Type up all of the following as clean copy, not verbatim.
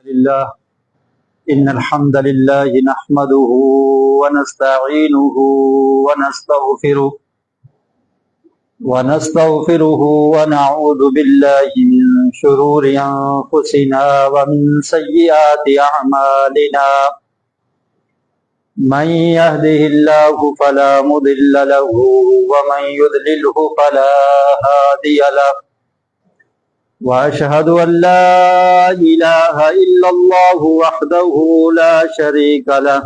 لله إن الحمد لله نحمده ونستعينه ونستغفره ونعوذ بالله من شرور أنفسنا ومن سيئات أعمالنا من يهده الله فلا مضل له ومن يضلله فلا هادي له وأشهد أن لا إله إلا الله وحده لا شريك له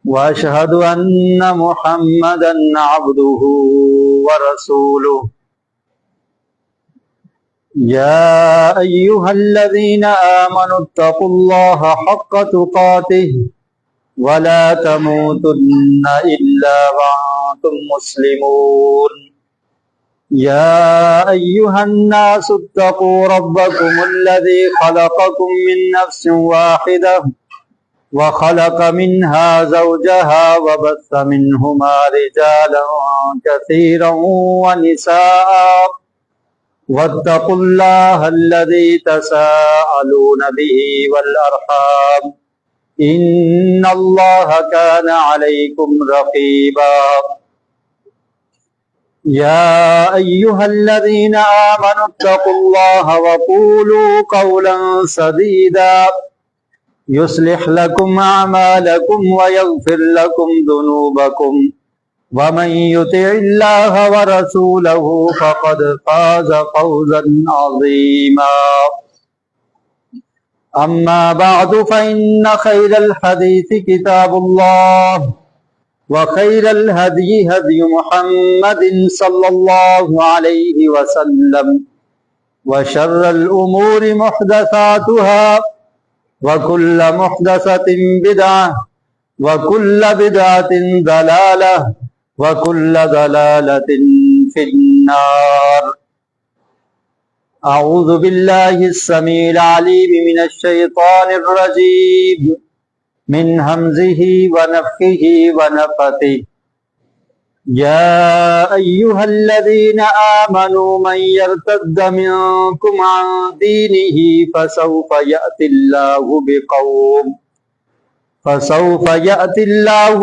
وأشهد أن محمدا عبده ورسوله يا أيها الذين آمنوا اتقوا الله حق تقاته ولا تموتن إلا وأنتم مسلمون يا أيها الناس اتقوا ربكم الذي خلقكم من نفس واحدة وخلق منها زوجها وبث منهما رجالا كثيرا ونساء واتقوا الله الذي تساءلون به والأرحام إن الله كان عليكم رقيبا يا أيها الذين آمنوا اتقوا الله وقولوا قولا سديدا يصلح لكم أعمالكم ويغفر لكم ذنوبكم ومن يطع الله ورسوله فقد فاز فوزا عظيما أما بعد فإن خير الحديث كتاب الله وخير الهدي هدي محمد صلى الله عليه وسلم وشر الأمور محدثاتها وكل محدثة بدعة وكل بدعة ضلالة وكل ضلالة في النار. أعوذ بالله السميع العليم من الشيطان الرجيم من همزه ونفخه ونفثه. يا أيها الذين آمنوا من يرتد منكم عن دينه فسوف يأتي الله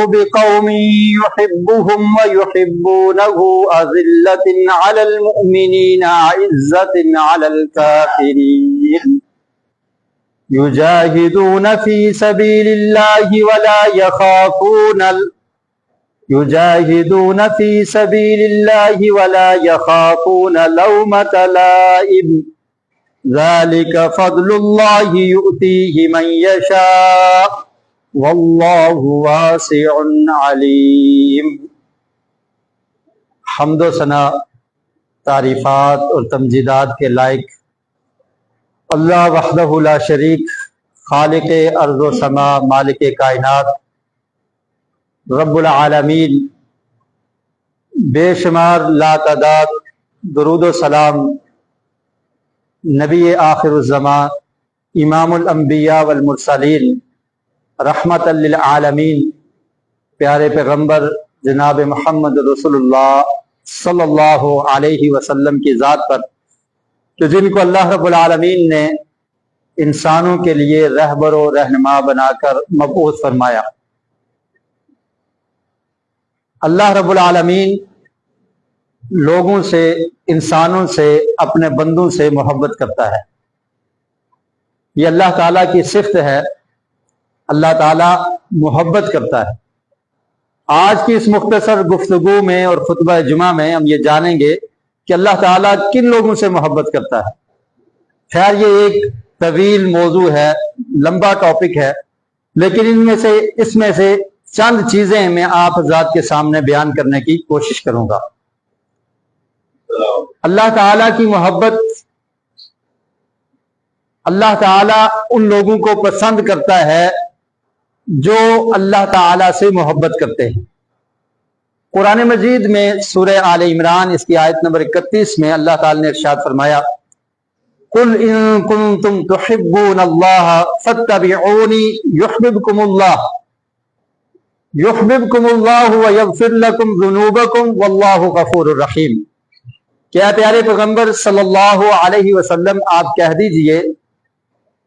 بقوم يحبهم ويحبونه أذلة على المؤمنين أعزة على الكافرين يجاهدون في سبيل الله ولا يخافون لومة لائم ذلك فضل الله يؤتيه من يشاء والله واسع علیم. حمد و ثنا تعریفات اور تمجیدات کے لائق اللہ وحدہ لا شریک، خالق ارض و سما، مالک کائنات، رب العالمین، بے شمار لا تعداد درود و سلام نبی آخر الزمان، امام الانبیاء والمرسلین، رحمت للعالمین، پیارے پیغمبر جناب محمد رسول اللہ صلی اللہ علیہ وسلم کی ذات پر، کہ جن کو اللہ رب العالمین نے انسانوں کے لیے رہبر و رہنما بنا کر مبعوث فرمایا. اللہ رب العالمین لوگوں سے، انسانوں سے، اپنے بندوں سے محبت کرتا ہے. یہ اللہ تعالیٰ کی صفت ہے. اللہ تعالیٰ محبت کرتا ہے. آج کی اس مختصر گفتگو میں اور خطبہ جمعہ میں ہم یہ جانیں گے کہ اللہ تعالیٰ کن لوگوں سے محبت کرتا ہے. خیر یہ ایک طویل موضوع ہے، لمبا ٹاپک ہے، لیکن اس میں سے چند چیزیں میں آپ حضرات کے سامنے بیان کرنے کی کوشش کروں گا. اللہ تعالیٰ کی محبت، اللہ تعالیٰ ان لوگوں کو پسند کرتا ہے جو اللہ تعالیٰ سے محبت کرتے ہیں. قرآن مجید میں سورہ آل عمران اس کی آیت نمبر 31 میں اللہ تعالیٰ نے ارشاد فرمایا، قُلْ إِن كُنتُمْ تُحِبُّونَ اللَّهَ فَاتَّبِعُونِي يُحْبِبْكُمُ اللَّهُ وَيَغْفِرْ لَكُمْ ذُنُوبَكُمْ وَاللَّهُ غَفُورٌ رَحِيمٌ. کیا پیارے پیغمبر صلی اللہ علیہ وسلم آپ کہہ دیجئے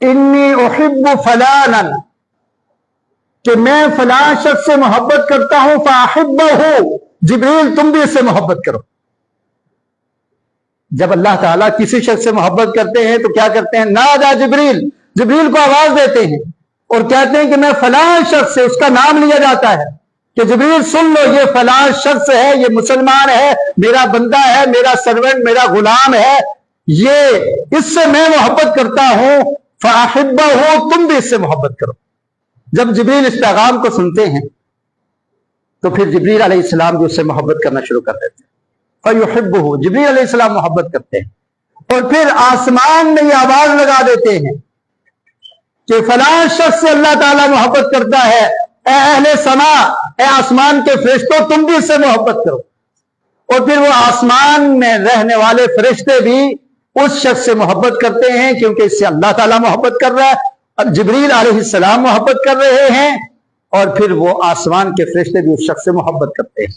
انی احب فلانا، کہ میں فلاں شخص سے محبت کرتا ہوں، فاحبہ، جبریل تم بھی اس سے محبت کرو۔ جب اللہ تعالیٰ کسی شخص سے محبت کرتے ہیں تو کیا کرتے ہیں؟ نادا جبریل، جبریل کو آواز دیتے ہیں اور کہتے ہیں کہ میں فلاں شخص سے، اس کا نام لیا جاتا ہے کہ جبریل سن لو، یہ فلاں شخص ہے، یہ مسلمان ہے، میرا بندہ ہے، میرا سرونٹ، میرا غلام ہے، یہ اس سے میں محبت کرتا ہوں، فاحبہ، تم بھی اس سے محبت کرو۔ جب جبریل اس پیغام کو سنتے ہیں تو پھر جبریل علیہ السلام بھی اس سے محبت کرنا شروع کر دیتے ہیں، فیحبہ، جبریل علیہ السلام محبت کرتے ہیں، اور پھر آسمان میں یہ آواز لگا دیتے ہیں کہ فلاں شخص سے اللہ تعالیٰ محبت کرتا ہے، اے اہل سما، اے آسمان کے فرشتوں، تم بھی اس سے محبت کرو۔ اور پھر وہ آسمان میں رہنے والے فرشتے بھی اس شخص سے محبت کرتے ہیں کیونکہ اس سے اللہ تعالیٰ محبت کر رہا ہے، اب جبریل علیہ السلام محبت کر رہے ہیں، اور پھر وہ آسمان کے فرشتے بھی اس شخص سے محبت کرتے ہیں۔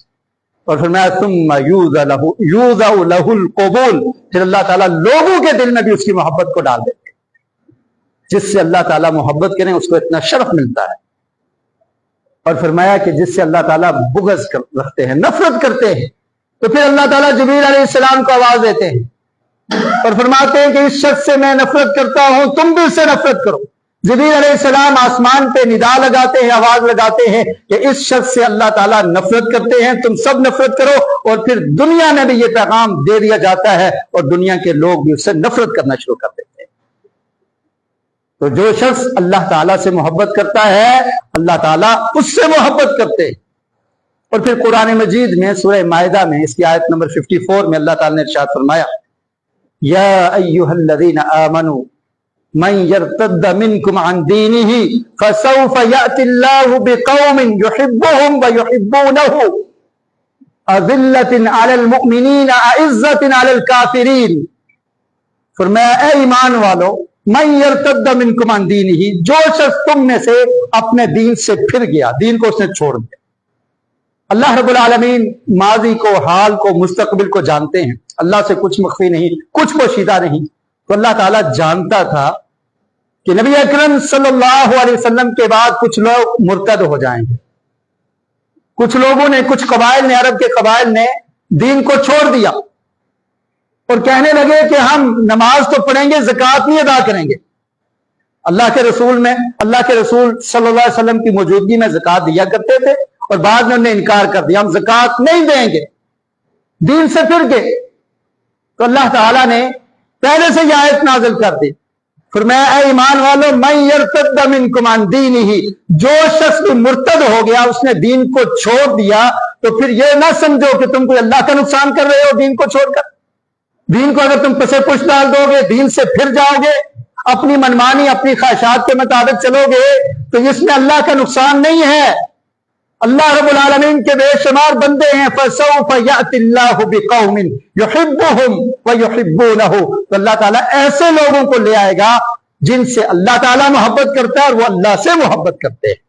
اور فرمایا ثم یوضع لہ القبول، پھر اللہ تعالیٰ لوگوں کے دل میں بھی اس کی محبت کو ڈال دیتے ہیں۔ جس سے اللہ تعالیٰ محبت کریں اس کو اتنا شرف ملتا ہے۔ اور فرمایا کہ جس سے اللہ تعالیٰ بغض رکھتے ہیں، نفرت کرتے ہیں، تو پھر اللہ تعالیٰ جبریل علیہ السلام کو آواز دیتے ہیں اور فرماتے ہیں کہ اس شخص سے میں نفرت کرتا ہوں، تم بھی اس سے نفرت کرو۔ جبریل علیہ السلام آسمان پہ ندا لگاتے ہیں، آواز لگاتے ہیں کہ اس شخص سے اللہ تعالیٰ نفرت کرتے ہیں، تم سب نفرت کرو۔ اور پھر دنیا میں بھی یہ پیغام دے دیا جاتا ہے اور دنیا کے لوگ بھی اس سے نفرت کرنا شروع کر دیتے ہیں۔ تو جو شخص اللہ تعالیٰ سے محبت کرتا ہے، اللہ تعالیٰ اس سے محبت کرتے ہیں۔ اور پھر قرآن مجید میں سورہ مائدہ میں اس کی آیت نمبر 54 میں اللہ تعالیٰ نے ارشاد فرمایا، یا ایھا الذین آمنوا من یرتد منکم عن دینہ فسوف یأتی اللہ بقوم یحبهم ویحبونہ اذلۃ علی المؤمنین اعزۃ علی الکافرین۔ فرمایا اے ایمان والو، من یرتد منکم عن دینہ، جو شخص تم میں سے اپنے دین سے پھر گیا، دین کو اس نے چھوڑ دیا۔ اللہ رب العالمین ماضی کو، حال کو، مستقبل کو جانتے ہیں، اللہ سے کچھ مخفی نہیں، کچھ پوشیدہ نہیں۔ تو اللہ تعالیٰ جانتا تھا کہ نبی اکرم صلی اللہ علیہ وسلم کے بعد کچھ لوگ مرتد ہو جائیں گے، کچھ لوگوں نے، کچھ قبائل نے، عرب کے قبائل نے دین کو چھوڑ دیا اور کہنے لگے کہ ہم نماز تو پڑھیں گے، زکوٰۃ نہیں ادا کریں گے۔ اللہ کے رسول صلی اللہ علیہ وسلم کی موجودگی میں زکوٰۃ دیا کرتے تھے اور بعد میں انہوں نے انکار کر دیا، ہم زکوٰۃ نہیں دیں گے، دین سے پھر گئے۔ تو اللہ تعالیٰ نے پہلے سے یہ آیت نازل کر دی، فرمایا اے ایمان والو، من یرتد منکم عن دینہ، جو شخص بھی مرتد ہو گیا، اس نے دین کو چھوڑ دیا، تو پھر یہ نہ سمجھو کہ تم کوئی اللہ کا نقصان کر رہے ہو دین کو چھوڑ کر۔ دین کو اگر تم پسے پش ڈال دو گے، دین سے پھر جاؤ گے، اپنی منمانی، اپنی خواہشات کے مطابق چلو گے، تو اس میں اللہ کا نقصان نہیں ہے۔ اللہ رب العالمین کے بے شمار بندے ہیں، فَسَوْفَ يَأْتِ اللَّهُ بِقَوْمٍ يُحِبُّهُمْ وَيُحِبُّونَهُ، تو اللہ تعالیٰ ایسے لوگوں کو لے آئے گا جن سے اللہ تعالیٰ محبت کرتا ہے اور وہ اللہ سے محبت کرتے ہیں۔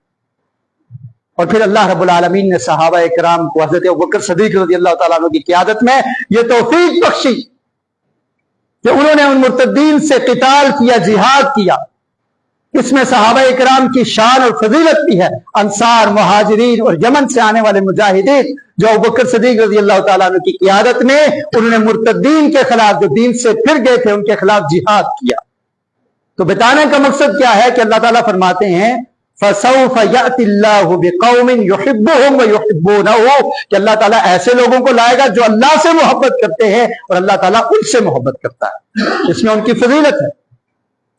اور پھر اللہ رب العالمین نے صحابہ کرام کو حضرت ابوبکر صدیق رضی اللہ تعالیٰ عنہ کی قیادت میں یہ توفیق بخشی کہ انہوں نے ان مرتدین سے قتال کیا، جہاد کیا۔ اس میں صحابہ کرام کی شان اور فضیلت بھی ہے، انصار، مہاجرین اور یمن سے آنے والے مجاہدین جو ابوبکر صدیق رضی اللہ تعالیٰ عنہ کی قیادت میں انہوں نے مرتدین کے خلاف، جو دین سے پھر گئے تھے، ان کے خلاف جہاد کیا۔ تو بتانے کا مقصد کیا ہے کہ اللہ تعالیٰ فرماتے ہیں فَسَوْفَ يَأْتِ اللَّهُ بِقَوْمٍ يُحِبُّهُمْ وَيُحِبُّونَهُ، کہ اللہ تعالیٰ ایسے لوگوں کو لائے گا جو اللہ سے محبت کرتے ہیں اور اللہ تعالیٰ ان سے محبت کرتا ہے۔ اس میں ان کی فضیلت ہے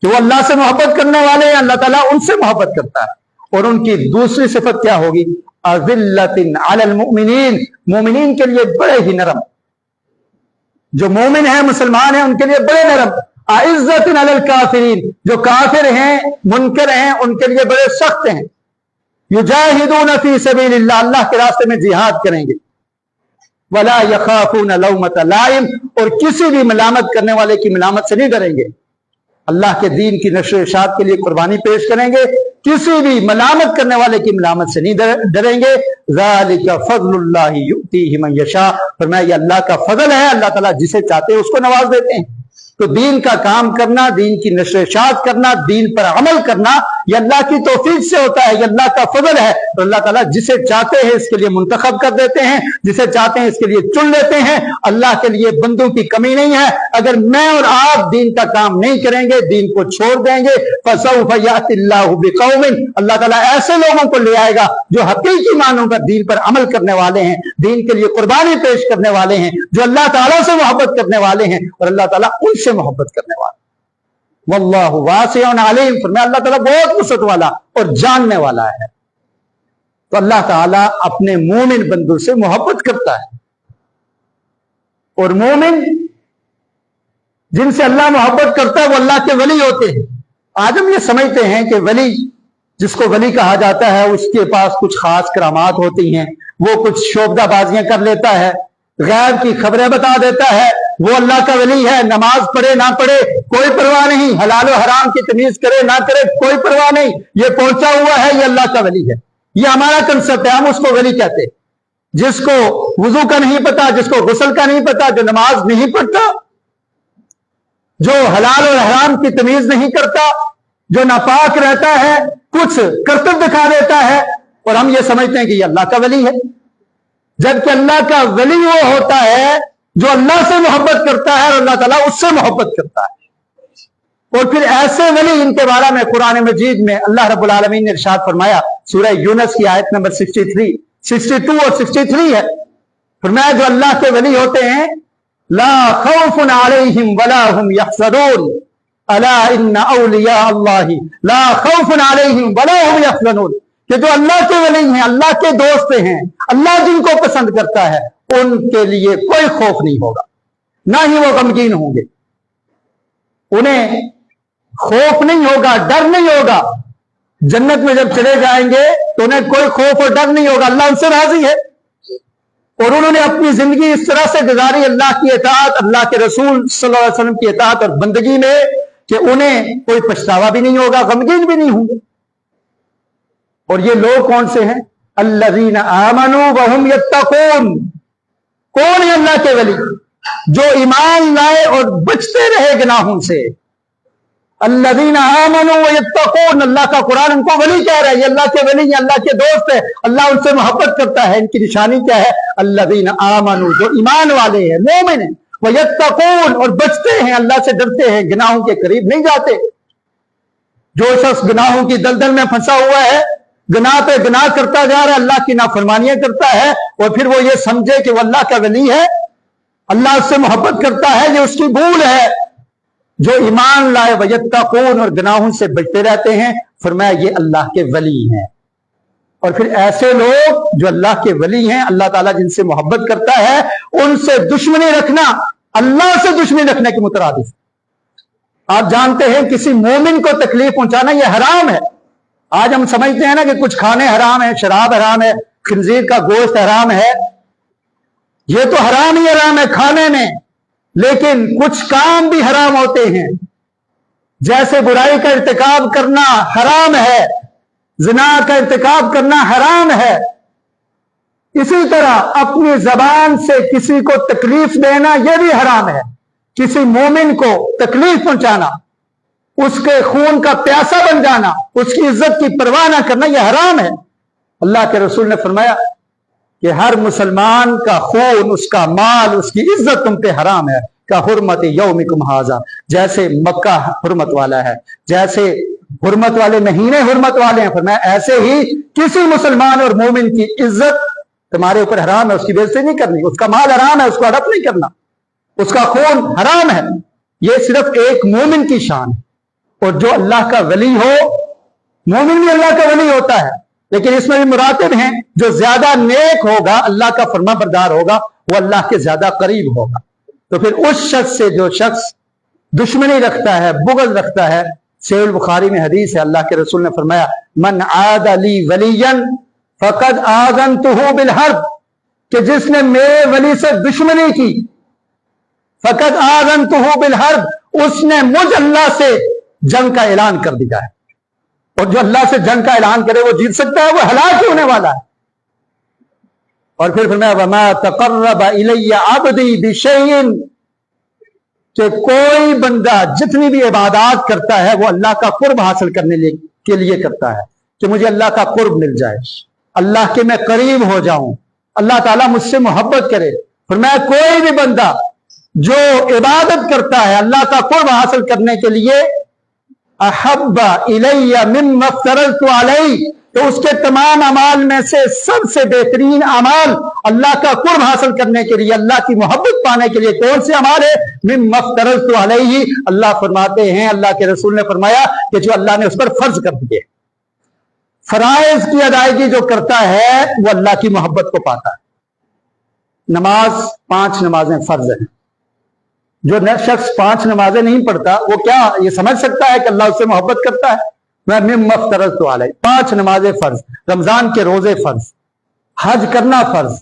کہ وہ اللہ سے محبت کرنے والے ہیں، اللہ تعالیٰ ان سے محبت کرتا ہے۔ اور ان کی دوسری صفت کیا ہوگی؟ اذلۃ علی المؤمنین، مومنین کے لیے بڑے ہی نرم، جو مومن ہیں، مسلمان ہیں، ان کے لیے بڑے نرم۔ اعزۃ علی الکافرین، جو کافر ہیں، منکر ہیں، ان کے لیے بڑے سخت ہیں۔ یجاہدون فی سبیل اللہ، اللہ کے راستے میں جہاد کریں گے۔ ولا یخافون لومۃ لائم، اور کسی بھی ملامت کرنے والے کی ملامت سے نہیں ڈریں گے۔ اللہ کے دین کی نشر و اشاعت کے لیے قربانی پیش کریں گے، کسی بھی ملامت کرنے والے کی ملامت سے نہیں ڈریں گے۔ ذالک فضل اللہ یؤتیہ من یشاء، فرمایا یہ اللہ کا فضل ہے، اللہ تعالیٰ جسے چاہتے ہیں اس کو نواز دیتے ہیں۔ تو دین کا کام کرنا، دین کی نشر و اشاعت کرنا، دین پر عمل کرنا، یہ اللہ کی توفیق سے ہوتا ہے، یہ اللہ کا فضل ہے. اور اللہ تعالیٰ جسے چاہتے ہیں اس کے لیے منتخب کر دیتے ہیں، جسے چاہتے ہیں اس کے لیے چن لیتے ہیں. اللہ کے لیے بندوں کی کمی نہیں ہے. اگر میں اور آپ دین کا کام نہیں کریں گے، دین کو چھوڑ دیں گے، فَسَوْفَ يَأْتِ اللَّهُ بِقَوْمٍ، اللہ تعالیٰ ایسے لوگوں کو لے آئے گا جو حقیقی معنوں پر دین پر عمل کرنے والے ہیں، دین کے لیے قربانی پیش کرنے والے ہیں، جو اللہ تعالیٰ سے محبت کرنے والے ہیں، اور اللہ تعالیٰ ان سے محبت کرنے والے. واللہ واسع علیم، فرمایا اللہ تعالیٰ بہت وسعت والا اور جاننے والا ہے. تو اللہ تعالیٰ اپنے مومن بندوں سے محبت کرتا ہے، اور مومن جن سے اللہ محبت کرتا ہے وہ اللہ کے ولی ہوتے ہیں. آج ہم یہ سمجھتے ہیں کہ ولی، جس کو ولی کہا جاتا ہے، اس کے پاس کچھ خاص کرامات ہوتی ہیں، وہ کچھ شعبدہ بازیاں کر لیتا ہے، غیب کی خبریں بتا دیتا ہے، وہ اللہ کا ولی ہے. نماز پڑھے نہ پڑھے کوئی پرواہ نہیں، حلال و حرام کی تمیز کرے نہ کرے کوئی پرواہ نہیں، یہ پہنچا ہوا ہے، یہ اللہ کا ولی ہے. یہ ہمارا کنسپٹ ہے، ہم اس کو ولی کہتے ہیں. جس کو وضو کا نہیں پتا، جس کو غسل کا نہیں پتا، جو نماز نہیں پڑھتا، جو حلال اور حرام کی تمیز نہیں کرتا، جو ناپاک رہتا ہے، کچھ کرتب دکھا دیتا ہے، اور ہم یہ سمجھتے ہیں کہ یہ اللہ کا ولی ہے. جبکہ اللہ کا ولی وہ ہوتا ہے جو اللہ سے محبت کرتا ہے، اور اللہ تعالیٰ اس سے محبت کرتا ہے. اور پھر ایسے ولی، ان کے بارے میں قرآن مجید میں اللہ رب العالمین نے ارشاد فرمایا، سورہ یونس کی آیت نمبر 62 اور 63 ہے. فرمایا جو اللہ کے ولی ہوتے ہیں، لا خوف علیہم ولا هم يحزنون الا ان اولیاء اللہ لا خوف علیہم ولا هم يحزنون، کہ جو اللہ کے ولی ہیں، اللہ کے دوست ہیں، اللہ جن کو پسند کرتا ہے، ان کے لیے کوئی خوف نہیں ہوگا، نہ ہی وہ غمگین ہوں گے. انہیں خوف نہیں ہوگا، ڈر نہیں ہوگا. جنت میں جب چلے جائیں گے تو انہیں کوئی خوف اور ڈر نہیں ہوگا، اللہ ان سے راضی ہے. اور انہوں نے اپنی زندگی اس طرح سے گزاری، اللہ کی اطاعت، اللہ کے رسول صلی اللہ علیہ وسلم کی اطاعت اور بندگی میں، کہ انہیں کوئی پچھتاوا بھی نہیں ہوگا، غمگین بھی نہیں ہوں گے. اور یہ لوگ کون سے ہیں؟ الذین آمنوا وہم یتقون. کون ہے اللہ کے ولی؟ جو ایمان لائے اور بچتے رہے گناہوں سے. الذین آمنوا ویتقون، اللہ کا قرآن ان کو ولی کہہ رہا ہے، یہ اللہ کے ولی ہیں، اللہ کے دوست ہیں، اللہ ان سے محبت کرتا ہے. ان کی نشانی کیا ہے؟ الذین آمنوا، جو ایمان والے ہیں، مومن ہیں، ویتقون، اور بچتے ہیں، اللہ سے ڈرتے ہیں، گناہوں کے قریب نہیں جاتے. جو شخص گناہوں کی دلدل میں پھنسا ہوا ہے، گناہ پہ گناہ کرتا جا رہا ہے، اللہ کی نافرمانیاں کرتا ہے، اور پھر وہ یہ سمجھے کہ وہ اللہ کا ولی ہے، اللہ اس سے محبت کرتا ہے، یہ اس کی بھول ہے. جو ایمان لائے ویتقون، اور گناہوں سے بچتے رہتے ہیں، فرمایا یہ اللہ کے ولی ہیں. اور پھر ایسے لوگ جو اللہ کے ولی ہیں، اللہ تعالیٰ جن سے محبت کرتا ہے، ان سے دشمنی رکھنا اللہ سے دشمنی رکھنے کے مترادف. آپ جانتے ہیں کسی مومن کو تکلیف پہنچانا یہ حرام ہے. آج ہم سمجھتے ہیں نا کہ کچھ کھانے حرام ہے، شراب حرام ہے، خنزیر کا گوشت حرام ہے. یہ تو حرام ہی حرام ہے کھانے میں، لیکن کچھ کام بھی حرام ہوتے ہیں. جیسے برائی کا ارتکاب کرنا حرام ہے، زنا کا ارتکاب کرنا حرام ہے، اسی طرح اپنی زبان سے کسی کو تکلیف دینا یہ بھی حرام ہے. کسی مومن کو تکلیف پہنچانا، اس کے خون کا پیاسا بن جانا، اس کی عزت کی پرواہ نہ کرنا یہ حرام ہے. اللہ کے رسول نے فرمایا کہ ہر مسلمان کا خون، اس کا مال، اس کی عزت تم پہ حرام ہے. کا حرمت یومکم ھذا، جیسے مکہ حرمت والا ہے، جیسے حرمت والے مہینے حرمت والے ہیں، فرمایا ایسے ہی کسی مسلمان اور مومن کی عزت تمہارے اوپر حرام ہے. اس کی بے عزتی نہیں کرنی، اس کا مال حرام ہے، اس کو ہڑپ نہیں کرنا، اس کا خون حرام ہے. یہ صرف ایک مومن کی شان ہے. اور جو اللہ کا ولی ہو، مومن بھی اللہ کا ولی ہوتا ہے، لیکن اس میں بھی مراتب ہیں. جو زیادہ نیک ہوگا، اللہ کا فرما بردار ہوگا، وہ اللہ کے زیادہ قریب ہوگا. تو پھر اس شخص سے جو شخص دشمنی رکھتا ہے، بغض رکھتا ہے، صحیح البخاری میں حدیث ہے، اللہ کے رسول نے فرمایا من عاد لی ولیا فقد آذنتہ بالحرب، کہ جس نے میرے ولی سے دشمنی کی، فقد آذنتہ بالحرب، اس نے مجھ اللہ سے جنگ کا اعلان کر دیا ہے. اور جو اللہ سے جنگ کا اعلان کرے وہ جیت سکتا ہے، وہ ہلاک ہی ہونے والا ہے. اور پھر فرمایا وما تقرب الی عبدی بشیء کہ کوئی بندہ جتنی بھی عبادات کرتا ہے وہ اللہ کا قرب حاصل کرنے کے لیے کرتا ہے کہ مجھے اللہ کا قرب مل جائے، اللہ کے میں قریب ہو جاؤں، اللہ تعالیٰ مجھ سے محبت کرے۔ فرمایا کوئی بھی بندہ جو عبادت کرتا ہے اللہ کا قرب حاصل کرنے کے لیے، احب الی مما افترضت علیہ، تو اس کے تمام اعمال میں سے سب سے بہترین اعمال اللہ کا قرب حاصل کرنے کے لیے، اللہ کی محبت پانے کے لیے کون سے اعمال ہے؟ مما افترضت علیہ، اللہ فرماتے ہیں، اللہ کے رسول نے فرمایا کہ جو اللہ نے اس پر فرض کر دیے، فرائض کی ادائیگی جو کرتا ہے وہ اللہ کی محبت کو پاتا ہے۔ نماز 5 نمازیں فرض ہیں، جو شخص 5 نمازیں نہیں پڑھتا وہ کیا یہ سمجھ سکتا ہے کہ اللہ اس سے محبت کرتا ہے؟ میں مما افترضت علیہ، 5 نمازیں فرض، رمضان کے روزے فرض، حج کرنا فرض،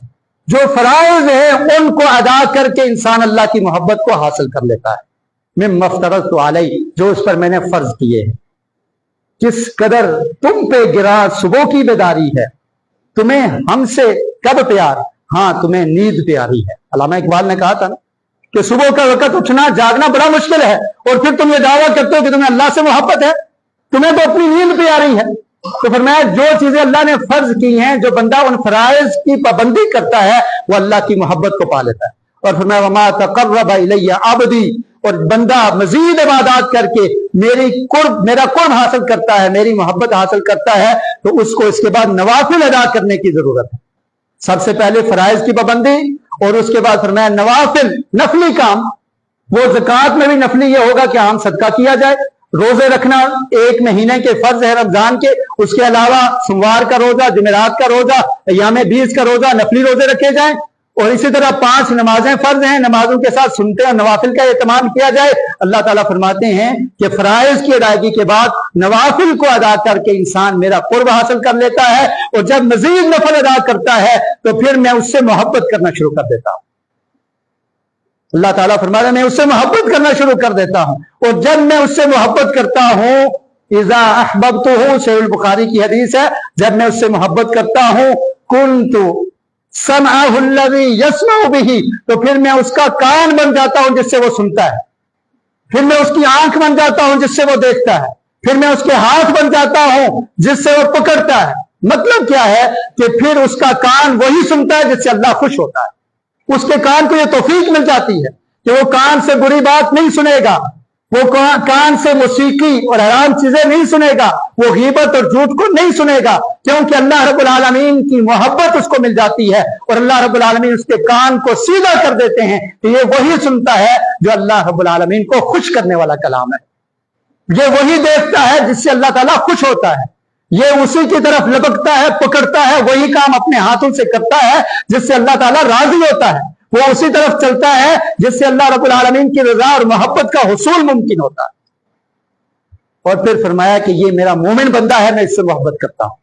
جو فرائض ہیں ان کو ادا کر کے انسان اللہ کی محبت کو حاصل کر لیتا ہے۔ مما افترضت علیہ، جو اس پر میں نے فرض کیے ہیں۔ کس قدر تم پہ گرا صبح کی بیداری ہے، تمہیں ہم سے کب پیار، ہاں تمہیں نیند پیاری ہے۔ علامہ اقبال نے کہا تھا نا کہ صبح کا وقت اٹھنا جاگنا بڑا مشکل ہے، اور پھر تم یہ دعویٰ کرتے ہو کہ تمہیں اللہ سے محبت ہے، تمہیں تو اپنی نیند پیاری ہے۔ تو فرمایا جو چیزیں اللہ نے فرض کی ہیں، جو بندہ ان فرائض کی پابندی کرتا ہے وہ اللہ کی محبت کو پا لیتا ہے۔ اور فرمایا وما تقرب الی عبدی، اور بندہ مزید عبادات کر کے میرا قرب حاصل کرتا ہے، میری محبت حاصل کرتا ہے، تو اس کو اس کے بعد نوافل ادا کرنے کی ضرورت ہے۔ سب سے پہلے فرائض کی پابندی، اور اس کے بعد فرمایا نوافل، نفلی کام۔ وہ زکوٰۃ میں بھی نفلی یہ ہوگا کہ عام صدقہ کیا جائے، روزے رکھنا 1 مہینے کے فرض ہے رمضان کے، اس کے علاوہ سوموار کا روزہ، جمعرات کا روزہ، ایام 20 کا روزہ، نفلی روزے رکھے جائیں، اور اسی طرح 5 نمازیں فرض ہیں، نمازوں کے ساتھ سنتے اور نوافل کا اہتمام کیا جائے۔ اللہ تعالیٰ فرماتے ہیں کہ فرائض کی ادائیگی کے بعد نوافل کو ادا کر کے انسان میرا قرب حاصل کر لیتا ہے، اور جب مزید نفل ادا کرتا ہے تو پھر میں اس سے محبت کرنا شروع کر دیتا ہوں۔ اللہ تعالیٰ فرماتا ہے میں اس سے محبت کرنا شروع کر دیتا ہوں، اور جب میں اس سے محبت کرتا ہوں، اذا احببتہ، صحیح البخاری کی حدیث ہے، جب میں اس سے محبت کرتا ہوں، کنت سمعہ الذی یسمع بہ، تو پھر میں اس کا کان بن جاتا ہوں جس سے وہ سنتا ہے، پھر میں اس کی آنکھ بن جاتا ہوں جس سے وہ دیکھتا ہے، پھر میں اس کے ہاتھ بن جاتا ہوں جس سے وہ پکڑتا ہے۔ مطلب کیا ہے کہ پھر اس کا کان وہی سنتا ہے جس سے اللہ خوش ہوتا ہے۔ اس کے کان کو یہ توفیق مل جاتی ہے کہ وہ کان سے بری بات نہیں سنے گا، وہ کان سے موسیقی اور حرام چیزیں نہیں سنے گا، وہ غیبت اور جھوٹ کو نہیں سنے گا، کیونکہ اللہ رب العالمین کی محبت اس کو مل جاتی ہے، اور اللہ رب العالمین اس کے کان کو سیدھا کر دیتے ہیں کہ یہ وہی سنتا ہے جو اللہ رب العالمین کو خوش کرنے والا کلام ہے، یہ وہی دیکھتا ہے جس سے اللہ تعالیٰ خوش ہوتا ہے، یہ اسی کی طرف لپکتا ہے، پکڑتا ہے، وہی کام اپنے ہاتھوں سے کرتا ہے جس سے اللہ تعالیٰ راضی ہوتا ہے، وہ اسی طرف چلتا ہے جس سے اللہ رب العالمین کی رضا اور محبت کا حصول ممکن ہوتا ہے۔ اور پھر فرمایا کہ یہ میرا مومن بندہ ہے، میں اس سے محبت کرتا ہوں۔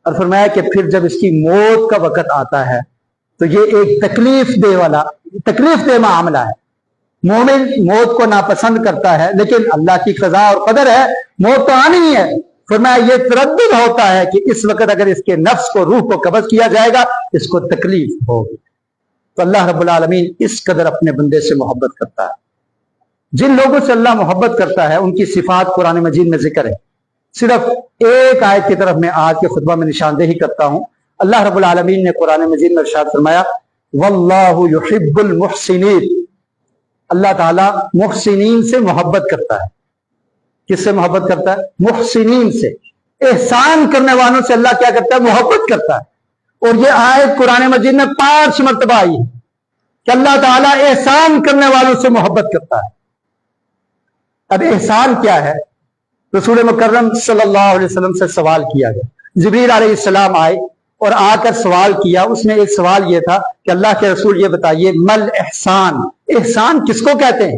اور فرمایا کہ پھر جب اس کی موت کا وقت آتا ہے تو یہ ایک تکلیف دہ معاملہ ہے۔ مومن موت کو ناپسند کرتا ہے، لیکن اللہ کی قضا اور قدر ہے، موت تو آنی ہے۔ فرمایا یہ تردد ہوتا ہے کہ اس وقت اگر اس کے نفس کو، روح کو قبض کیا جائے گا اس کو تکلیف ہوگی۔ تو اللہ رب العالمین اس قدر اپنے بندے سے محبت کرتا ہے۔ جن لوگوں سے اللہ محبت کرتا ہے ان کی صفات قرآن مجید میں ذکر ہے۔ صرف ایک آیت کی طرف میں آج کے خطبہ میں نشاندہی کرتا ہوں۔ اللہ رب العالمین نے قرآن مجید میں ارشاد فرمایا واللہ یحب المحسنین، اللہ تعالیٰ محسنین سے محبت کرتا ہے۔ کس سے محبت کرتا ہے؟ محسنین سے، احسان کرنے والوں سے اللہ کیا کرتا ہے؟ محبت کرتا ہے۔ اور یہ آیت قرآن مجید میں 5 مرتبہ آئی ہے کہ اللہ تعالیٰ احسان کرنے والوں سے محبت کرتا ہے۔ اب احسان کیا ہے؟ رسول مکرم صلی اللہ علیہ وسلم سے سوال کیا گیا، جبریل علیہ السلام آئے اور آ کر سوال کیا۔ اس میں ایک سوال یہ تھا کہ اللہ کے رسول یہ بتائیے مل احسان، احسان کس کو کہتے ہیں؟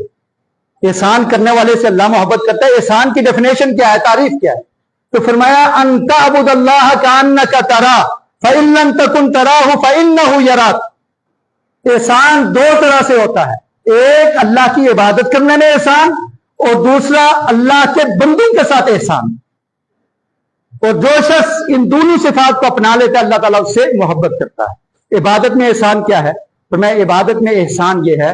احسان کرنے والے سے اللہ محبت کرتا ہے، احسان کی ڈیفینیشن کیا ہے، تعریف کیا ہے؟ تو فرمایا ان تعبد اللہ کانک تراہ فإن لم تکن تراہ فإنہ یراک۔ احسان 2 طرح سے ہوتا ہے، ایک اللہ کی عبادت کرنے میں احسان، اور دوسرا اللہ کے بندوں کے ساتھ احسان۔ اور جو شخص ان دونوں صفات کو اپنا لیتا ہے اللہ تعالیٰ اس سے محبت کرتا ہے۔ عبادت میں احسان کیا ہے؟ تو میں عبادت میں احسان یہ ہے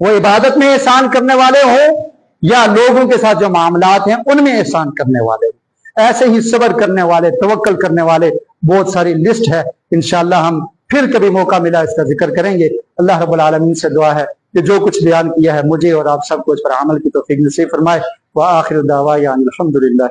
وہ عبادت میں احسان کرنے والے ہوں یا لوگوں کے ساتھ جو معاملات ہیں ان میں احسان کرنے والے ہوں، ایسے ہی صبر کرنے والے، توکل کرنے والے بہت ساری لسٹ ہے۔ انشاءاللہ ہم پھر کبھی موقع ملا اس کا ذکر کریں گے۔ اللہ رب العالمین سے دعا ہے کہ جو کچھ بیان کیا ہے مجھے اور آپ سب کو اس پر عمل کی توفیق نصیب فرمائے۔ وآخر دعوانا الحمدللہ۔